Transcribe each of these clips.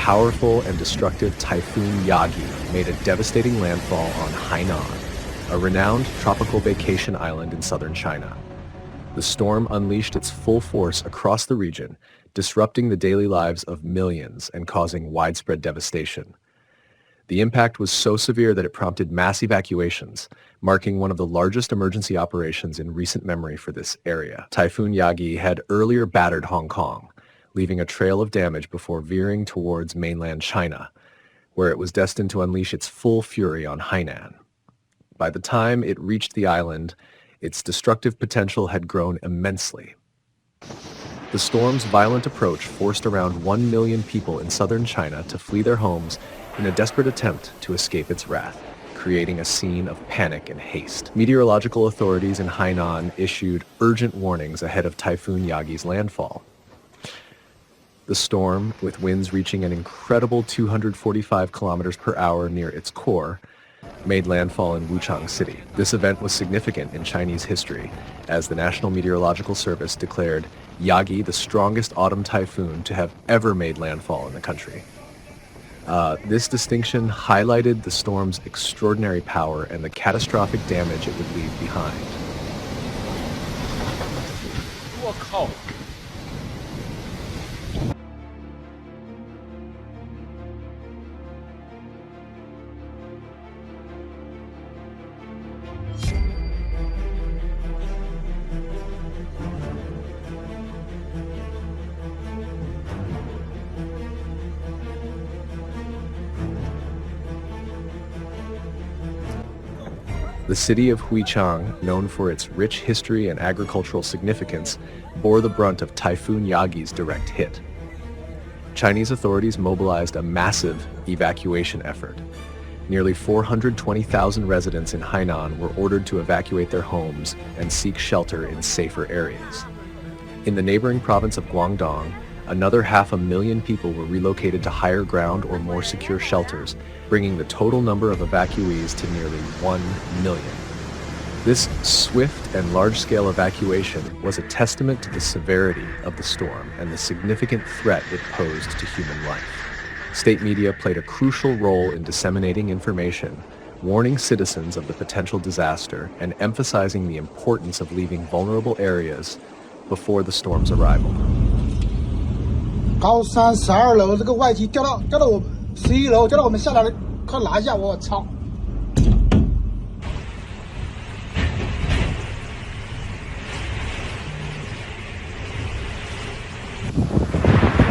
powerful and destructive Typhoon Yagi made a devastating landfall on Hainan, a renowned tropical vacation island in southern China. The storm unleashed its full force across the region, disrupting the daily lives of millions and causing widespread devastation. The impact was so severe that it prompted mass evacuations, marking one of the largest emergency operations in recent memory for this area. Typhoon Yagi had earlier battered Hong Kong, leaving a trail of damage before veering towards mainland China, where it was destined to unleash its full fury on Hainan. By the time it reached the island, its destructive potential had grown immensely. The storm's violent approach forced around 1 million people in southern China to flee their homes in a desperate attempt to escape its wrath, creating a scene of panic and haste. Meteorological authorities in Hainan issued urgent warnings ahead of Typhoon Yagi's landfall. The storm, with winds reaching an incredible 245 kilometers per hour near its core, made landfall in Wuchang City. This event was significant in Chinese history, as the National Meteorological Service declared Yagi the strongest autumn typhoon to have ever made landfall in the country. This distinction highlighted the storm's extraordinary power and the catastrophic damage it would leave behind. The city of Huichang, known for its rich history and agricultural significance, bore the brunt of Typhoon Yagi's direct hit. Chinese authorities mobilized a massive evacuation effort. Nearly 420,000 residents in Hainan were ordered to evacuate their homes and seek shelter in safer areas. In the neighboring province of Guangdong, another 500,000 people were relocated to higher ground or more secure shelters, bringing the total number of evacuees to nearly 1 million. This swift and large-scale evacuation was a testament to the severity of the storm and the significant threat it posed to human life. State media played a crucial role in disseminating information, warning citizens of the potential disaster, and emphasizing the importance of leaving vulnerable areas before the storm's arrival. 高三12楼这个外体掉到我11楼，掉到我们下来了，快拿一下！我操！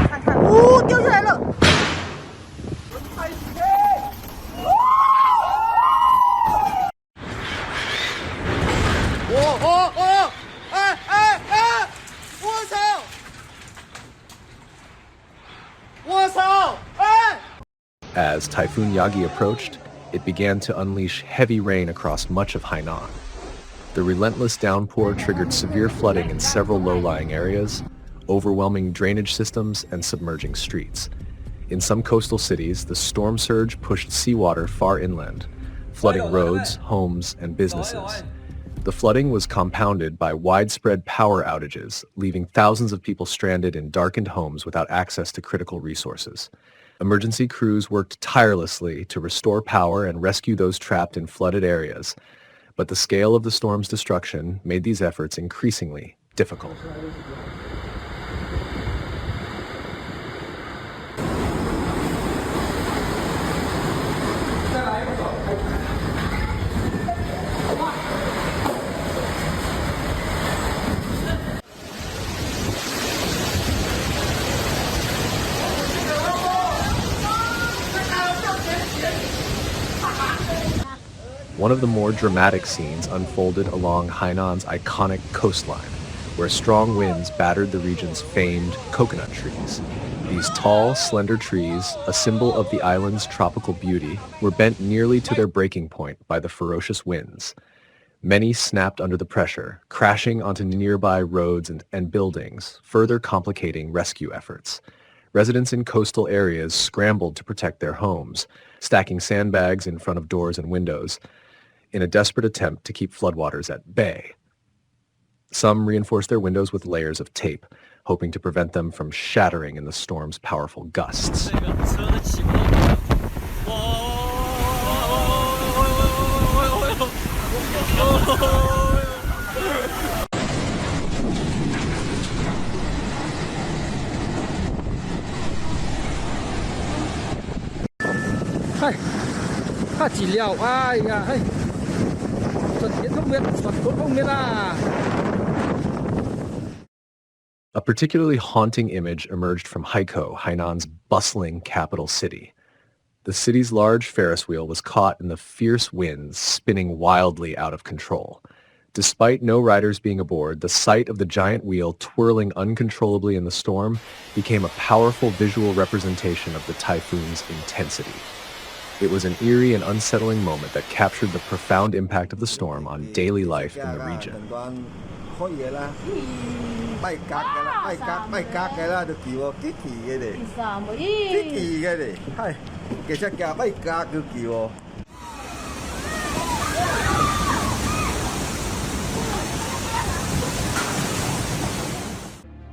看看，哦，掉下来了！As Typhoon Yagi approached, it began to unleash heavy rain across much of Hainan. The relentless downpour triggered severe flooding in several low-lying areas, overwhelming drainage systems and submerging streets. In some coastal cities, the storm surge pushed seawater far inland, flooding roads, homes, and businesses. The flooding was compounded by widespread power outages, leaving thousands of people stranded in darkened homes without access to critical resources. Emergency crews worked tirelessly to restore power and rescue those trapped in flooded areas, but the scale of the storm's destruction made these efforts increasingly difficult. One of the more dramatic scenes unfolded along Hainan's iconic coastline, where strong winds battered the region's famed coconut trees. These tall, slender trees, a symbol of the island's tropical beauty, were bent nearly to their breaking point by the ferocious winds. Many snapped under the pressure, crashing onto nearby roads and buildings, further complicating rescue efforts. Residents in coastal areas scrambled to protect their homes, stacking sandbags in front of doors and windows, in a desperate attempt to keep floodwaters at bay. Some reinforced their windows with layers of tape, hoping to prevent them from shattering in the storm's powerful gusts. A particularly haunting image emerged from Haikou, Hainan's bustling capital city. The city's large Ferris wheel was caught in the fierce winds, spinning wildly out of control. Despite no riders being aboard, the sight of the giant wheel twirling uncontrollably in the storm became a powerful visual representation of the typhoon's intensity. It was an eerie and unsettling moment that captured the profound impact of the storm on daily life in the region.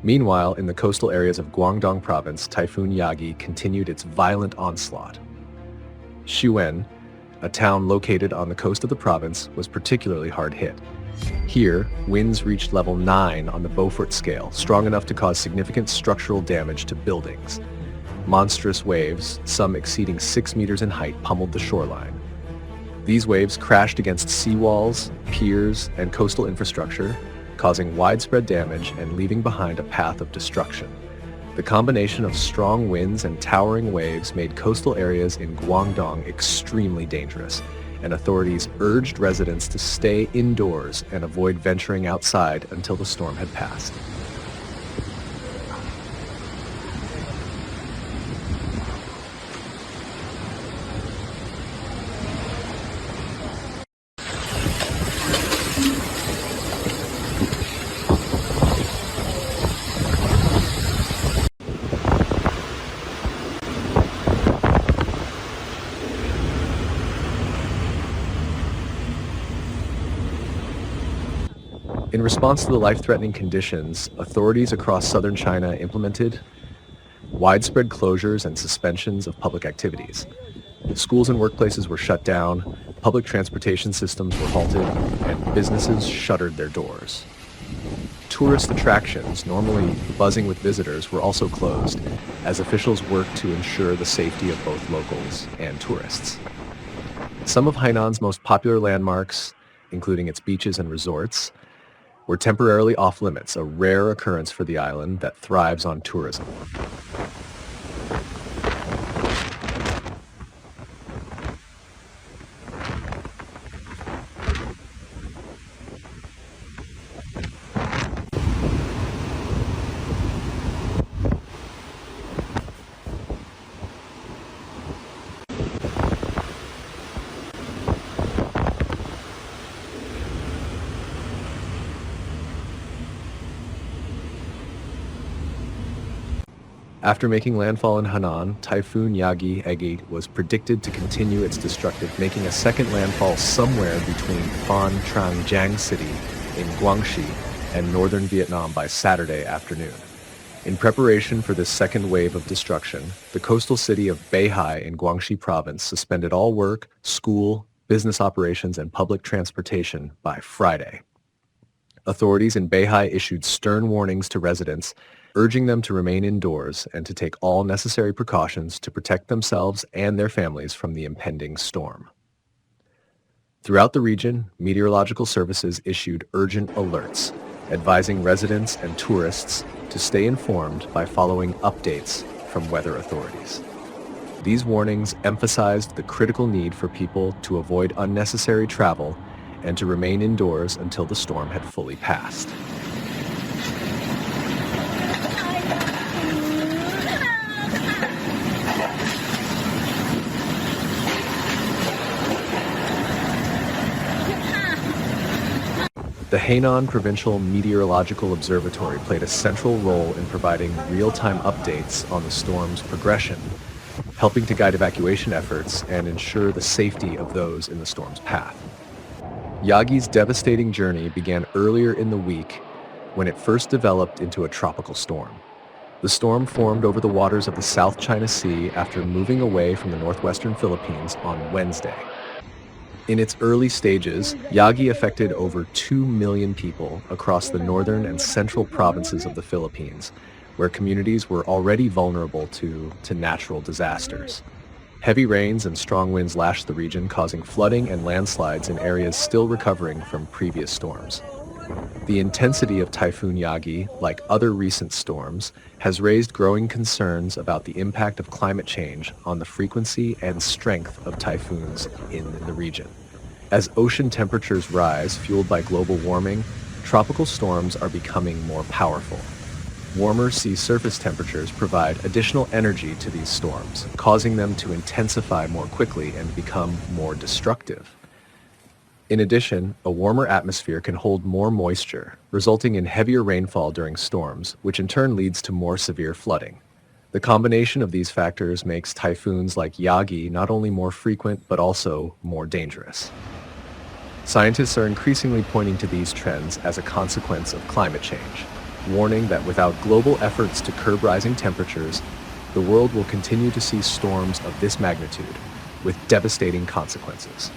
Meanwhile, in the coastal areas of Guangdong province, Typhoon Yagi continued its violent onslaught. Xiwen, a town located on the coast of the province, was particularly hard hit. Here, winds reached level 9 on the Beaufort scale, strong enough to cause significant structural damage to buildings. Monstrous waves, some exceeding 6 meters in height, pummeled the shoreline. These waves crashed against seawalls, piers, and coastal infrastructure, causing widespread damage and leaving behind a path of destruction. The combination of strong winds and towering waves made coastal areas in Guangdong extremely dangerous, and authorities urged residents to stay indoors and avoid venturing outside until the storm had passed. In response to the life-threatening conditions, authorities across southern China implemented widespread closures and suspensions of public activities. Schools and workplaces were shut down, public transportation systems were halted, and businesses shuttered their doors. Tourist attractions, normally buzzing with visitors, were also closed, as officials worked to ensure the safety of both locals and tourists. Some of Hainan's most popular landmarks, including its beaches and resorts, were temporarily off-limits, a rare occurrence for the island that thrives on tourism. After making landfall in Hainan, Typhoon Yagi was predicted to continue its destructive, making a second landfall somewhere between Phan Trang Giang City in Guangxi and northern Vietnam by Saturday afternoon. In preparation for this second wave of destruction, the coastal city of Beihai in Guangxi province suspended all work, school, business operations, and public transportation by Friday. Authorities in Beihai issued stern warnings to residents, urging them to remain indoors and to take all necessary precautions to protect themselves and their families from the impending storm. Throughout the region, meteorological services issued urgent alerts, advising residents and tourists to stay informed by following updates from weather authorities. These warnings emphasized the critical need for people to avoid unnecessary travel and to remain indoors until the storm had fully passed. The Hainan Provincial Meteorological Observatory played a central role in providing real-time updates on the storm's progression, helping to guide evacuation efforts and ensure the safety of those in the storm's path. Yagi's devastating journey began earlier in the week when it first developed into a tropical storm. The storm formed over the waters of the South China Sea after moving away from the northwestern Philippines on Wednesday. In its early stages, Yagi affected over 2 million people across the northern and central provinces of the Philippines, where communities were already vulnerable to natural disasters. Heavy rains and strong winds lashed the region, causing flooding and landslides in areas still recovering from previous storms. The intensity of Typhoon Yagi, like other recent storms, has raised growing concerns about the impact of climate change on the frequency and strength of typhoons in the region. As ocean temperatures rise, fueled by global warming, tropical storms are becoming more powerful. Warmer sea surface temperatures provide additional energy to these storms, causing them to intensify more quickly and become more destructive. In addition, a warmer atmosphere can hold more moisture, resulting in heavier rainfall during storms, which in turn leads to more severe flooding. The combination of these factors makes typhoons like Yagi not only more frequent, but also more dangerous. Scientists are increasingly pointing to these trends as a consequence of climate change, warning that without global efforts to curb rising temperatures, the world will continue to see storms of this magnitude, with devastating consequences.